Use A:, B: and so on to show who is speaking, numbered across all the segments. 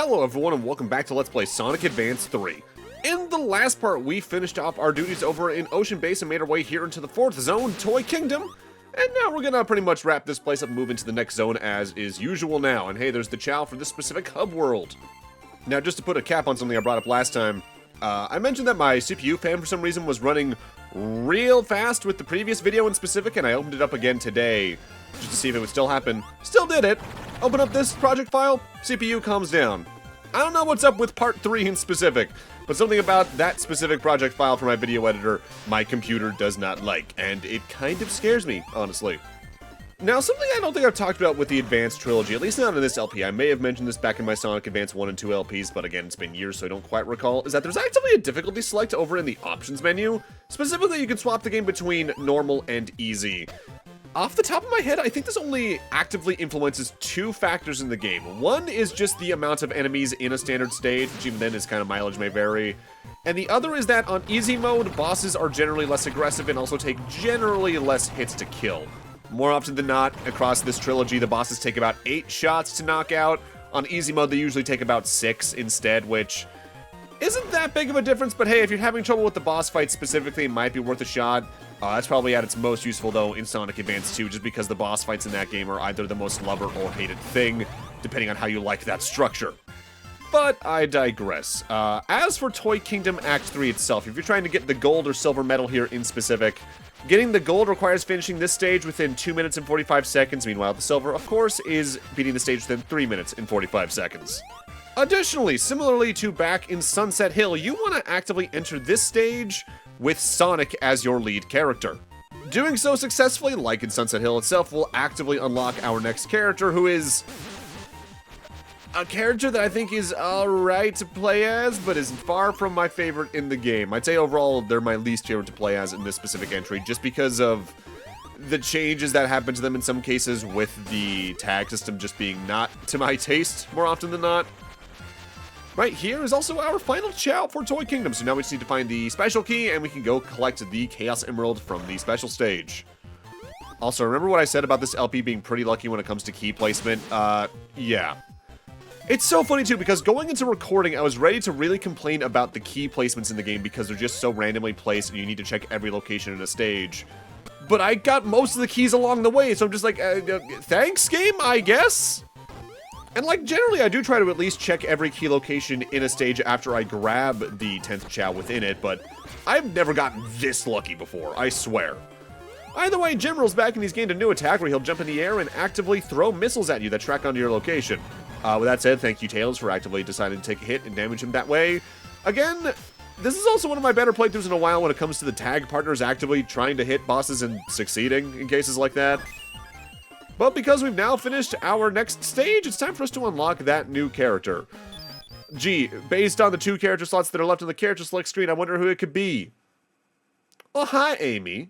A: Hello everyone and welcome back to Let's Play Sonic Advance 3. In the last part, we finished off our duties over in Ocean Base and made our way here into the 4th zone, Toy Kingdom. And now we're gonna pretty much wrap this place up and move into the next zone as is usual now. And hey, there's the Chao for this specific hub world. Now just to put a cap on something I brought up last time, I mentioned that my CPU fan for some reason was running real fast with the previous video in specific, and I opened it up again today just to see if it would still happen. Still did it. Open up this project file, CPU calms down. I don't know what's up with part 3 in specific, but something about that specific project file for my video editor my computer does not like, and it kind of scares me, honestly. Now, something I don't think I've talked about with the Advance trilogy, at least not in this LP, I may have mentioned this back in my Sonic Advance 1 and 2 LPs, but again, it's been years so I don't quite recall, is that there's actually a difficulty select over in the options menu. Specifically, you can swap the game between normal and easy. Off the top of my head, I think this only actively influences 2 factors in the game. One is just the amount of enemies in a standard stage, which even then is kind of mileage may vary. And the other is that on easy mode, bosses are generally less aggressive and also take generally less hits to kill. More often than not, across this trilogy, the bosses take about 8 shots to knock out. On easy mode, they usually take about 6 instead, which isn't that big of a difference, but hey, if you're having trouble with the boss fight specifically, it might be worth a shot. That's probably at its most useful, though, in Sonic Advance 2, just because the boss fights in that game are either the most loved or hated thing, depending on how you like that structure. But I digress. As for Toy Kingdom Act 3 itself, if you're trying to get the gold or silver medal here in specific, getting the gold requires finishing this stage within 2 minutes and 45 seconds, meanwhile the silver, of course, is beating the stage within 3 minutes and 45 seconds. Additionally, similarly to back in Sunset Hill, you want to actively enter this stage with Sonic as your lead character. Doing so successfully, like in Sunset Hill itself, will actively unlock our next character, who is a character that I think is alright to play as, but is far from my favorite in the game. I'd say overall they're my least favorite to play as in this specific entry, just because of the changes that happen to them in some cases, with the tag system just being not to my taste more often than not. Right here is also our final Chao for Toy Kingdom, so now we just need to find the special key and we can go collect the Chaos Emerald from the special stage. Also, remember what I said about this LP being pretty lucky when it comes to key placement? Yeah. It's so funny too, because going into recording, I was ready to really complain about the key placements in the game because they're just so randomly placed and you need to check every location in a stage. But I got most of the keys along the way, so I'm just like, thanks game, I guess? And like, generally I do try to at least check every key location in a stage after I grab the 10th Chao within it, but I've never gotten this lucky before, I swear. Either way, General's back and he's gained a new attack where he'll jump in the air and actively throw missiles at you that track onto your location. With that said, thank you Tails for actively deciding to take a hit and damage him that way. Again, this is also one of my better playthroughs in a while when it comes to the tag partners actively trying to hit bosses and succeeding in cases like that. But because we've now finished our next stage, it's time for us to unlock that new character. Gee, based on the 2 character slots that are left on the character select screen, I wonder who it could be. Oh, hi, Amy.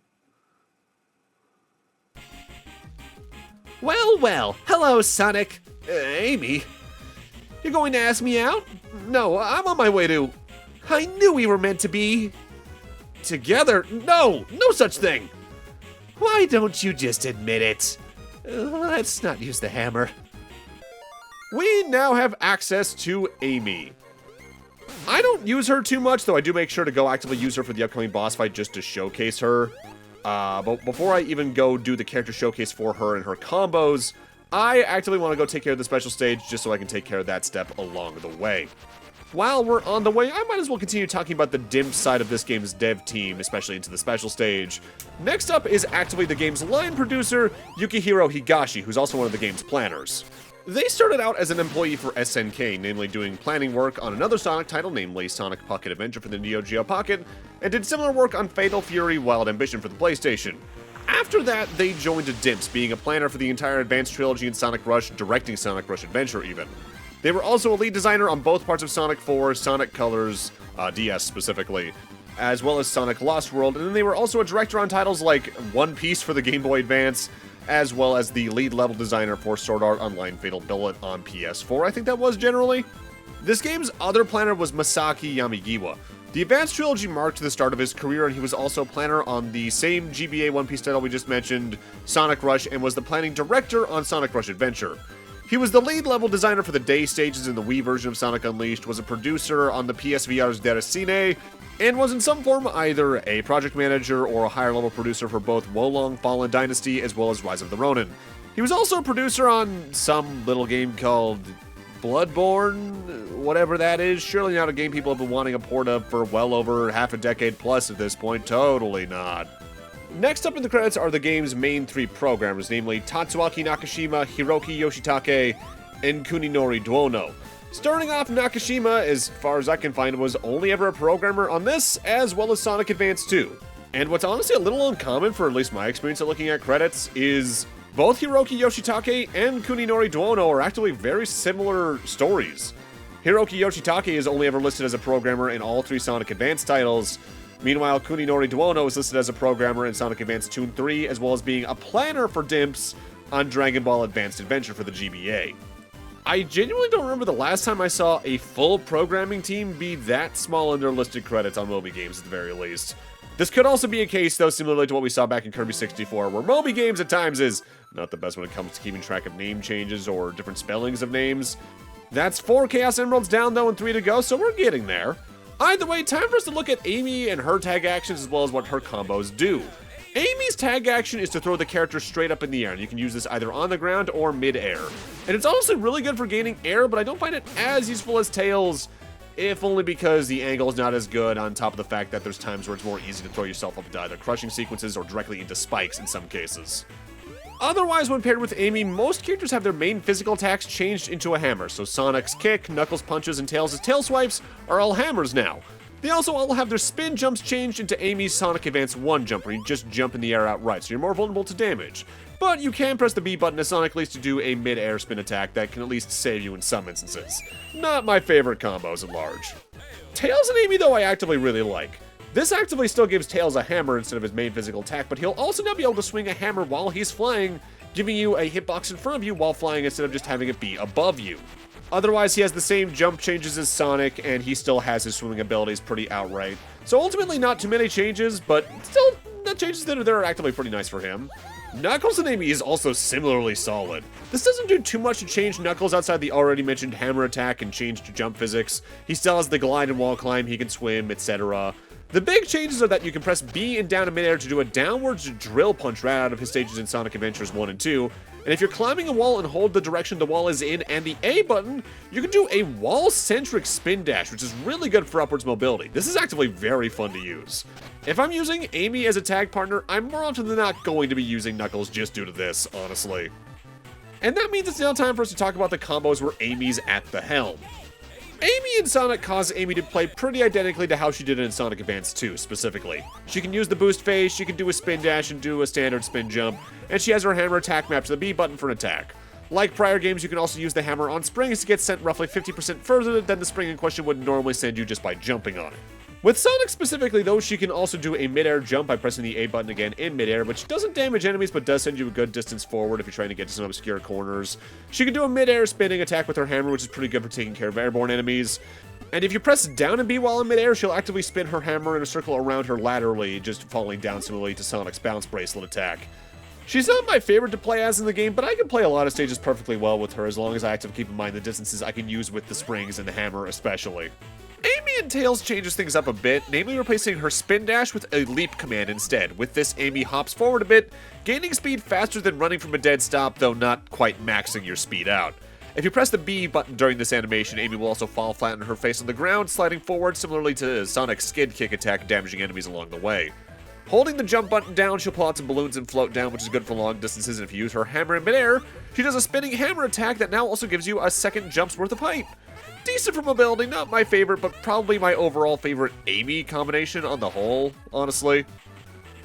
B: Well, well, hello, Sonic. Amy, you're going to ask me out?
A: No, I'm on my way to...
B: I knew we were meant to be...
A: together? No, no such thing.
B: Why don't you just admit it? Let's not use the hammer.
A: We now have access to Amy. I don't use her too much, though I do make sure to go actively use her for the upcoming boss fight just to showcase her. But before I even go do the character showcase for her and her combos, I actively want to go take care of the special stage just so I can take care of that step along the way. While we're on the way, I might as well continue talking about the DIMP side of this game's dev team, especially into the special stage. Next up is actively the game's line producer, Yukihiro Higashi, who's also one of the game's planners. They started out as an employee for SNK, namely doing planning work on another Sonic title, namely Sonic Pocket Adventure for the Neo Geo Pocket, and did similar work on Fatal Fury Wild Ambition for the PlayStation. After that, they joined DIMPS, being a planner for the entire Advance trilogy and Sonic Rush, directing Sonic Rush Adventure even. They were also a lead designer on both parts of Sonic 4, Sonic Colors, DS specifically, as well as Sonic Lost World, and then they were also a director on titles like One Piece for the Game Boy Advance, as well as the lead level designer for Sword Art Online Fatal Bullet on PS4, I think that was generally. This game's other planner was Masaki Yamagiwa. The Advance trilogy marked the start of his career, and he was also planner on the same GBA One Piece title we just mentioned, Sonic Rush, and was the planning director on Sonic Rush Adventure. He was the lead level designer for the day stages in the Wii version of Sonic Unleashed, was a producer on the PSVR's Deracine, and was in some form either a project manager or a higher level producer for both Wolong Fallen Dynasty as well as Rise of the Ronin. He was also a producer on some little game called Bloodborne, whatever that is. Surely not a game people have been wanting a port of for well over half a decade plus at this point. Totally not. Next up in the credits are the game's main 3 programmers, namely Tatsuaki Nakashima, Hiroki Yoshitake, and Kuninori Duono. Starting off, Nakashima, as far as I can find, was only ever a programmer on this, as well as Sonic Advance 2. And what's honestly a little uncommon for at least my experience at looking at credits is both Hiroki Yoshitake and Kuninori Duono are actually very similar stories. Hiroki Yoshitake is only ever listed as a programmer in all 3 Sonic Advance titles. Meanwhile, Kuninori Duono is listed as a programmer in Sonic Advance 2 and 3, as well as being a planner for DIMPs on Dragon Ball Advanced Adventure for the GBA. I genuinely don't remember the last time I saw a full programming team be that small in their listed credits on Moby games at the very least. This could also be a case, though, similarly to what we saw back in Kirby 64, where Moby Games at times is not the best when it comes to keeping track of name changes or different spellings of names. That's 4 Chaos Emeralds down, though, and 3 to go, so we're getting there. Either way, time for us to look at Amy and her tag actions as well as what her combos do. Amy's tag action is to throw the character straight up in the air, and you can use this either on the ground or mid-air. And it's honestly really good for gaining air, but I don't find it as useful as Tails, if only because the angle is not as good, on top of the fact that there's times where it's more easy to throw yourself up into either crushing sequences or directly into spikes in some cases. Otherwise, when paired with Amy, most characters have their main physical attacks changed into a hammer, so Sonic's kick, Knuckles' punches, and Tails' tail swipes are all hammers now. They also all have their spin jumps changed into Amy's Sonic Advance 1 jump, where you just jump in the air outright, so you're more vulnerable to damage. But you can press the B button as Sonic leads to do a mid-air spin attack that can at least save you in some instances. Not my favorite combos at large. Tails and Amy, though, I actively really like. This actively still gives Tails a hammer instead of his main physical attack, but he'll also now be able to swing a hammer while he's flying, giving you a hitbox in front of you while flying instead of just having it be above you. Otherwise, he has the same jump changes as Sonic, and he still has his swimming abilities pretty outright. So ultimately, not too many changes, but still, the changes that are actively pretty nice for him. Knuckles and Amy is also similarly solid. This doesn't do too much to change Knuckles outside the already mentioned hammer attack and change to jump physics. He still has the glide and wall climb, he can swim, etc. The big changes are that you can press B and down in midair to do a downwards drill punch right out of his stages in Sonic Adventures 1 and 2. And if you're climbing a wall and hold the direction the wall is in and the A button, you can do a wall-centric spin dash, which is really good for upwards mobility. This is actively very fun to use. If I'm using Amy as a tag partner, I'm more often than not going to be using Knuckles just due to this, honestly. And that means it's now time for us to talk about the combos where Amy's at the helm. Amy in Sonic causes Amy to play pretty identically to how she did it in Sonic Advance 2, specifically. She can use the boost phase, she can do a spin dash and do a standard spin jump, and she has her hammer attack mapped to the B button for an attack. Like prior games, you can also use the hammer on springs to get sent roughly 50% further than the spring in question would normally send you just by jumping on it. With Sonic specifically, though, she can also do a mid-air jump by pressing the A button again in mid-air, which doesn't damage enemies but does send you a good distance forward if you're trying to get to some obscure corners. She can do a mid-air spinning attack with her hammer, which is pretty good for taking care of airborne enemies. And if you press down and B while in mid-air, she'll actively spin her hammer in a circle around her laterally, just falling down similarly to Sonic's bounce bracelet attack. She's not my favorite to play as in the game, but I can play a lot of stages perfectly well with her as long as I actively keep in mind the distances I can use with the springs and the hammer especially. Amy in Tails changes things up a bit, namely replacing her spin dash with a leap command instead. With this, Amy hops forward a bit, gaining speed faster than running from a dead stop, though not quite maxing your speed out. If you press the B button during this animation, Amy will also fall flat on her face on the ground, sliding forward similarly to Sonic's skid kick attack, damaging enemies along the way. Holding the jump button down, she'll pull out some balloons and float down, which is good for long distances, and if you use her hammer in midair, she does a spinning hammer attack that now also gives you a second jump's worth of height. Decent for mobility, not my favorite, but probably my overall favorite Amy combination on the whole, honestly.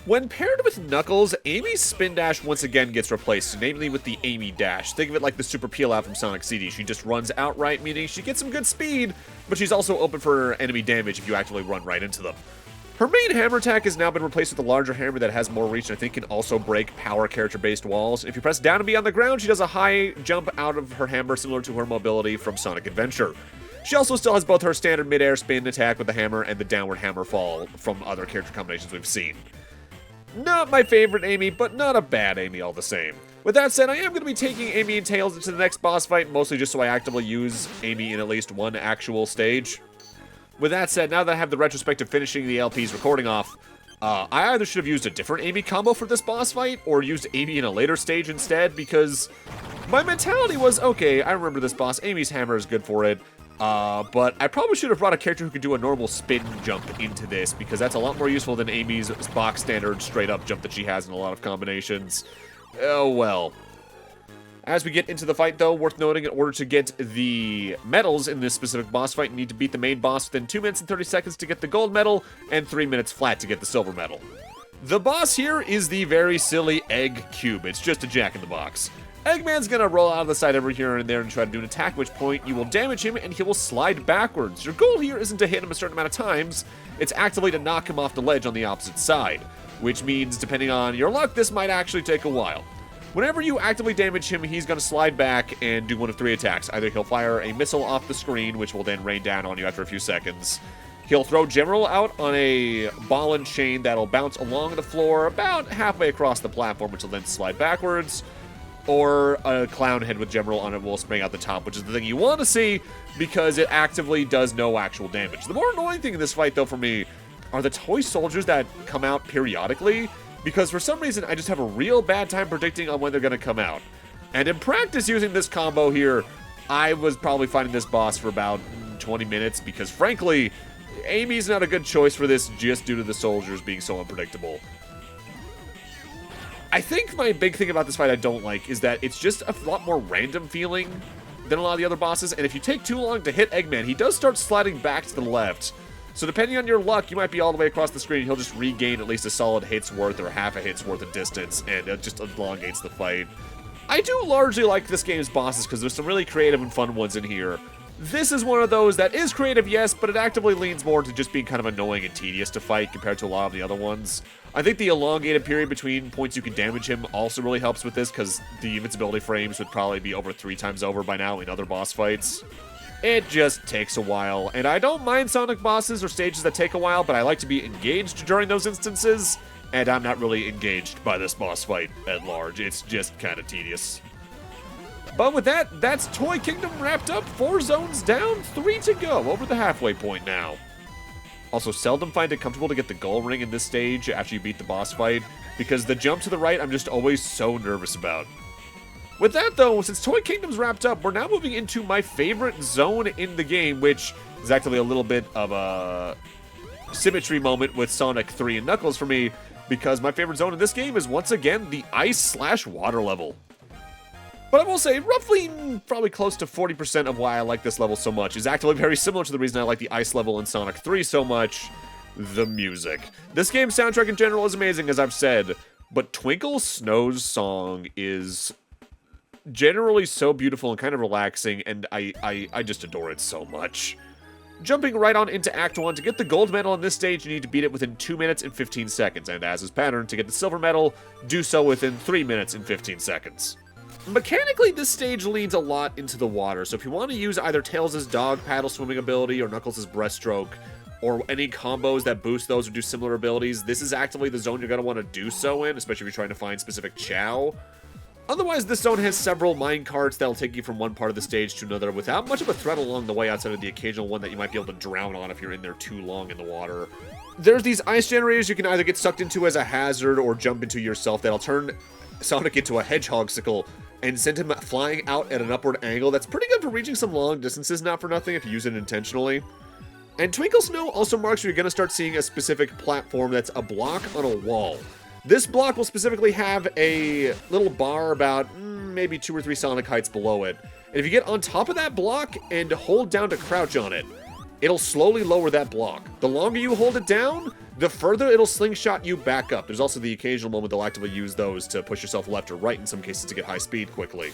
A: When paired with Knuckles, Amy's spin dash once again gets replaced, namely with the Amy dash. Think of it like the super peel out from Sonic CD. She just runs outright, meaning she gets some good speed, but she's also open for enemy damage if you actually run right into them. Her main hammer attack has now been replaced with a larger hammer that has more reach and I think can also break power character-based walls. If you press down and B on the ground, she does a high jump out of her hammer similar to her mobility from Sonic Adventure. She also still has both her standard mid-air spin attack with the hammer and the downward hammer fall from other character combinations we've seen. Not my favorite Amy, but not a bad Amy all the same. With that said, I am going to be taking Amy and Tails into the next boss fight, mostly just so I actively use Amy in at least one actual stage. With that said, now that I have the retrospective finishing the LP's recording off, I either should have used a different Amy combo for this boss fight, or used Amy in a later stage instead, because my mentality was, okay, I remember this boss, Amy's hammer is good for it, but I probably should have brought a character who could do a normal spin jump into this, because that's a lot more useful than Amy's box standard straight-up jump that she has in a lot of combinations. Oh well. As we get into the fight, though, worth noting, in order to get the medals in this specific boss fight, you need to beat the main boss within 2 minutes and 30 seconds to get the gold medal, and 3 minutes flat to get the silver medal. The boss here is the very silly Egg Cube. It's just a jack-in-the-box. Eggman's gonna roll out of the side over here and there and try to do an attack, at which point you will damage him and he will slide backwards. Your goal here isn't to hit him a certain amount of times, it's actively to knock him off the ledge on the opposite side, which means, depending on your luck, this might actually take a while. Whenever you actively damage him, he's going to slide back and do one of 3 attacks. Either he'll fire a missile off the screen, which will then rain down on you after a few seconds. He'll throw General out on a ball and chain that'll bounce along the floor about halfway across the platform, which will then slide backwards. Or a clown head with General on it will spring out the top, which is the thing you want to see because it actively does no actual damage. The more annoying thing in this fight, though, for me, are the toy soldiers that come out periodically, because for some reason I just have a real bad time predicting on when they're going to come out. And in practice using this combo here, I was probably fighting this boss for about 20 minutes, because frankly, Amy's not a good choice for this just due to the soldiers being so unpredictable. I think my big thing about this fight I don't like is that it's just a lot more random feeling than a lot of the other bosses, and if you take too long to hit Eggman, he does start sliding back to the left. So depending on your luck, you might be all the way across the screen, he'll just regain at least a solid hit's worth or half a hit's worth of distance, and it just elongates the fight. I do largely like this game's bosses because there's some really creative and fun ones in here. This is one of those that is creative, yes, but it actively leans more to just being kind of annoying and tedious to fight compared to a lot of the other ones. I think the elongated period between points you can damage him also really helps with this, because the invincibility frames would probably be over 3 times over by now in other boss fights. It just takes a while, and I don't mind Sonic bosses or stages that take a while, but I like to be engaged during those instances, and I'm not really engaged by this boss fight at large. It's just kind of tedious. But with that, that's Toy Kingdom wrapped up. 4 zones down, 3 to go, over the halfway point now. Also, seldom find it comfortable to get the gold ring in this stage after you beat the boss fight, because the jump to the right I'm just always so nervous about. With that, though, since Toy Kingdom's wrapped up, we're now moving into my favorite zone in the game, which is actually a little bit of a symmetry moment with Sonic 3 and Knuckles for me, because my favorite zone in this game is, once again, the ice/water level. But I will say, roughly, probably close to 40% of why I like this level so much is actually very similar to the reason I like the ice level in Sonic 3 so much: the music. This game's soundtrack in general is amazing, as I've said, but Twinkle Snow's song is generally so beautiful and kind of relaxing, and I just adore it so much. Jumping right on into Act 1, to get the gold medal on this stage, you need to beat it within 2 minutes and 15 seconds, and as is pattern, to get the silver medal, do so within 3 minutes and 15 seconds. Mechanically, this stage leads a lot into the water, so if you want to use either Tails' dog paddle swimming ability or Knuckles' breaststroke, or any combos that boost those or do similar abilities, this is actively the zone you're going to want to do so in, especially if you're trying to find specific Chao. Otherwise, this zone has several mine carts that'll take you from one part of the stage to another without much of a threat along the way, outside of the occasional one that you might be able to drown on if you're in there too long in the water. There's these ice generators you can either get sucked into as a hazard or jump into yourself that'll turn Sonic into a hedgehog-sicle and send him flying out at an upward angle that's pretty good for reaching some long distances, not for nothing, if you use it intentionally. And Twinkle Snow also marks where you're going to start seeing a specific platform that's a block on a wall. This block will specifically have a little bar about maybe 2 or 3 Sonic heights below it. And if you get on top of that block and hold down to crouch on it, it'll slowly lower that block. The longer you hold it down, the further it'll slingshot you back up. There's also the occasional moment they'll actively use those to push yourself left or right in some cases to get high speed quickly.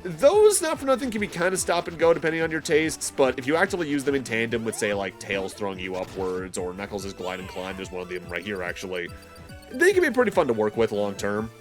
A: Those, not for nothing, can be kind of stop and go depending on your tastes, but if you actively use them in tandem with, say, like Tails throwing you upwards or Knuckles' glide and climb, there's one of them right here actually, they can be pretty fun to work with long term.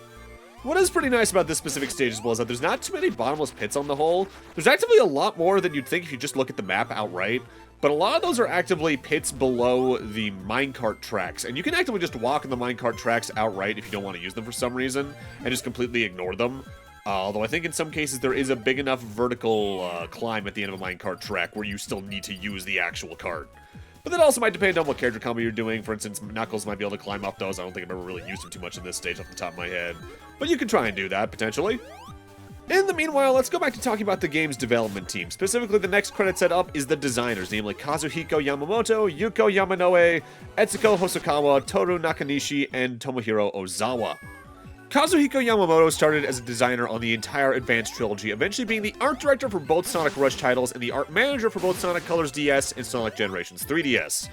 A: What is pretty nice about this specific stage as well is that there's not too many bottomless pits on the whole. There's actively a lot more than you'd think if you just look at the map outright, but a lot of those are actively pits below the minecart tracks, and you can actively just walk on the minecart tracks outright if you don't want to use them for some reason, and just completely ignore them. Although I think in some cases there is a big enough vertical climb at the end of a minecart track where you still need to use the actual cart. But that also might depend on what character combo you're doing. For instance, Knuckles might be able to climb up those. I don't think I've ever really used him too much in this stage off the top of my head. But you can try and do that, potentially. In the meanwhile, let's go back to talking about the game's development team. Specifically, the next credit set up is the designers, namely Kazuhiko Yamamoto, Yuko Yamanoe, Etsuko Hosokawa, Toru Nakanishi, and Tomohiro Ozawa. Kazuhiko Yamamoto started as a designer on the entire Advance trilogy, eventually being the art director for both Sonic Rush titles and the art manager for both Sonic Colors DS and Sonic Generations 3DS.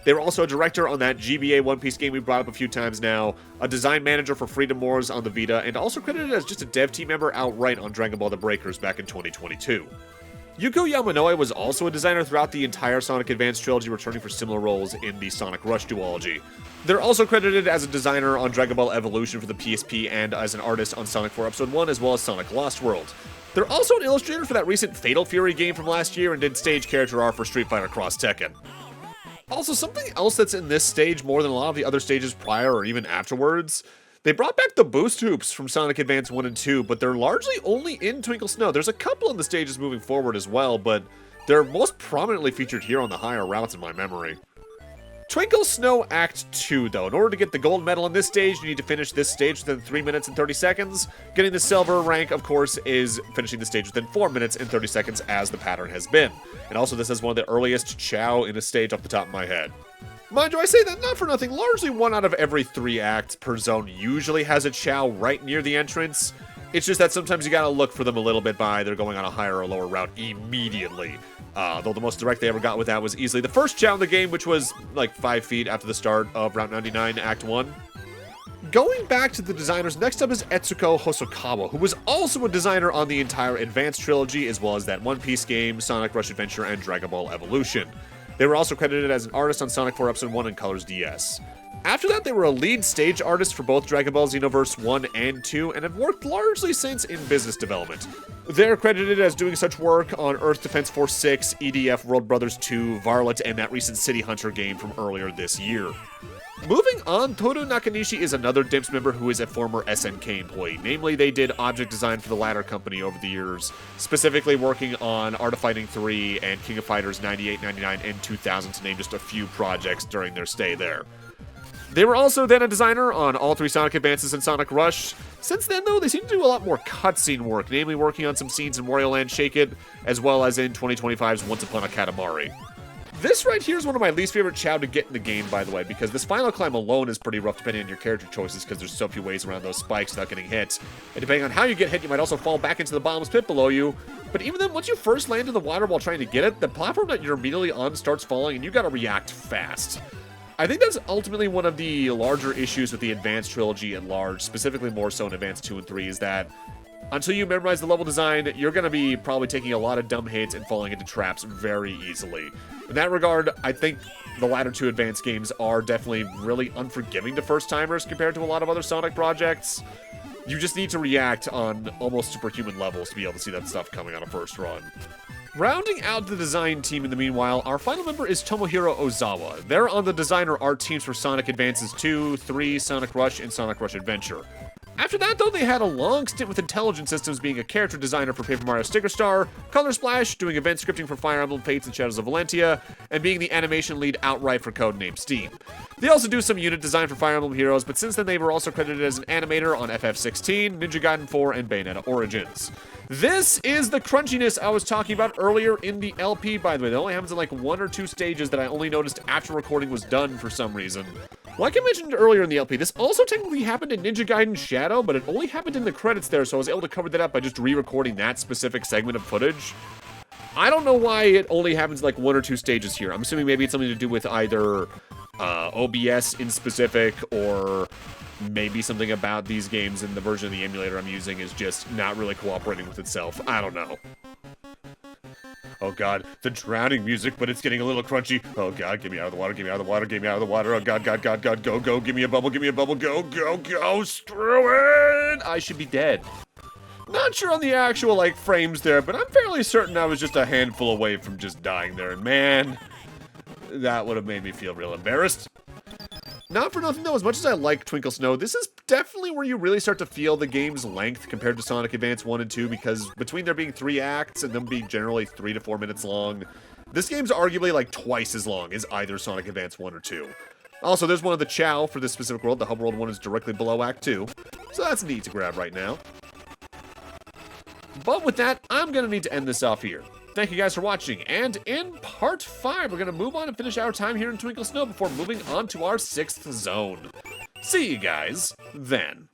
A: They were also a director on that GBA One Piece game we brought up a few times now, a design manager for Freedom Wars on the Vita, and also credited as just a dev team member outright on Dragon Ball The Breakers back in 2022. Yuko Yamanoe was also a designer throughout the entire Sonic Advance trilogy, returning for similar roles in the Sonic Rush duology. They're also credited as a designer on Dragon Ball Evolution for the PSP and as an artist on Sonic 4 Episode 1 as well as Sonic Lost World. They're also an illustrator for that recent Fatal Fury game from last year and did stage character art for Street Fighter Cross Tekken. Also, something else that's in this stage more than a lot of the other stages prior or even afterwards, they brought back the boost hoops from Sonic Advance 1 and 2, but they're largely only in Twinkle Snow. There's a couple in the stages moving forward as well, but they're most prominently featured here on the higher routes in my memory. Twinkle Snow Act 2, though. In order to get the gold medal in this stage, you need to finish this stage within 3 minutes and 30 seconds. Getting the silver rank, of course, is finishing the stage within 4 minutes and 30 seconds as the pattern has been. And also, this is one of the earliest Chao in a stage off the top of my head. Mind you, I say that not for nothing. Largely 1 out of every 3 acts per zone usually has a Chao right near the entrance. It's just that sometimes you gotta look for them a little bit by either going on a higher or lower route immediately. Though the most direct they ever got with that was easily the first Chao in the game, which was like 5 feet after the start of Route 99, Act 1. Going back to the designers, next up is Etsuko Hosokawa, who was also a designer on the entire Advance trilogy, as well as that One Piece game, Sonic Rush Adventure, and Dragon Ball Evolution. They were also credited as an artist on Sonic 4 Episode 1 and Colors DS. After that, they were a lead stage artist for both Dragon Ball Xenoverse 1 and 2, and have worked largely since in business development. They're credited as doing such work on Earth Defense Force 6, EDF World Brothers 2, Varlet, and that recent City Hunter game from earlier this year. Moving on, Toru Nakanishi is another DIMPS member who is a former SNK employee. Namely, they did object design for the latter company over the years, specifically working on Art of Fighting 3 and King of Fighters 98, 99, and 2000 to name just a few projects during their stay there. They were also then a designer on all 3 Sonic Advances and Sonic Rush. Since then, though, they seem to do a lot more cutscene work, namely working on some scenes in Wario Land Shake It, as well as in 2025's Once Upon a Katamari. This right here is one of my least favorite Chao to get in the game, by the way, because this final climb alone is pretty rough depending on your character choices, because there's so few ways around those spikes without getting hit. And depending on how you get hit, you might also fall back into the bottomless pit below you. But even then, once you first land in the water while trying to get it, the platform that you're immediately on starts falling, and you gotta react fast. I think that's ultimately one of the larger issues with the Advance trilogy at large, specifically more so in Advance 2 and 3, is that until you memorize the level design, you're going to be probably taking a lot of dumb hits and falling into traps very easily. In that regard, I think the latter 2 Advance games are definitely really unforgiving to first-timers compared to a lot of other Sonic projects. You just need to react on almost superhuman levels to be able to see that stuff coming on a first run. Rounding out the design team in the meanwhile, our final member is Tomohiro Ozawa. They're on the designer art teams for Sonic Advances 2, 3, Sonic Rush, and Sonic Rush Adventure. After that, though, they had a long stint with Intelligent Systems, being a character designer for Paper Mario Sticker Star, Color Splash, doing event scripting for Fire Emblem Fates and Shadows of Valentia, and being the animation lead outright for Codename Steam. They also do some unit design for Fire Emblem Heroes, but since then they were also credited as an animator on FF16, Ninja Gaiden 4, and Bayonetta Origins. This is the crunchiness I was talking about earlier in the LP, by the way. That only happens in like 1 or 2 stages that I only noticed after recording was done for some reason. Like I mentioned earlier in the LP, this also technically happened in Ninja Gaiden Shadow, but it only happened in the credits there, so I was able to cover that up by just re-recording that specific segment of footage. I don't know why it only happens like 1 or 2 stages here. I'm assuming maybe it's something to do with either OBS in specific, or maybe something about these games and the version of the emulator I'm using is just not really cooperating with itself. I don't know. Oh god, the drowning music, but it's getting a little crunchy. Oh god, get me out of the water, get me out of the water, get me out of the water. Oh god, god, god, god, go, go, give me a bubble, go, go, go, screw it! minute, I should be dead. Not sure on the actual, like, frames there, but I'm fairly certain I was just a handful away from just dying there. And man, that would have made me feel real embarrassed. Not for nothing though, as much as I like Twinkle Snow, this is definitely where you really start to feel the game's length compared to Sonic Advance 1 and 2, because between there being 3 acts and them being generally 3 to 4 minutes long, this game's arguably like twice as long as either Sonic Advance 1 or 2. Also, there's one of the Chao for this specific world. The Hub World one is directly below Act 2, so that's neat to grab right now. But with that, I'm going to need to end this off here. Thank you guys for watching, and in part 5, we're going to move on and finish our time here in Twinkle Snow before moving on to our 6th zone. See you guys then.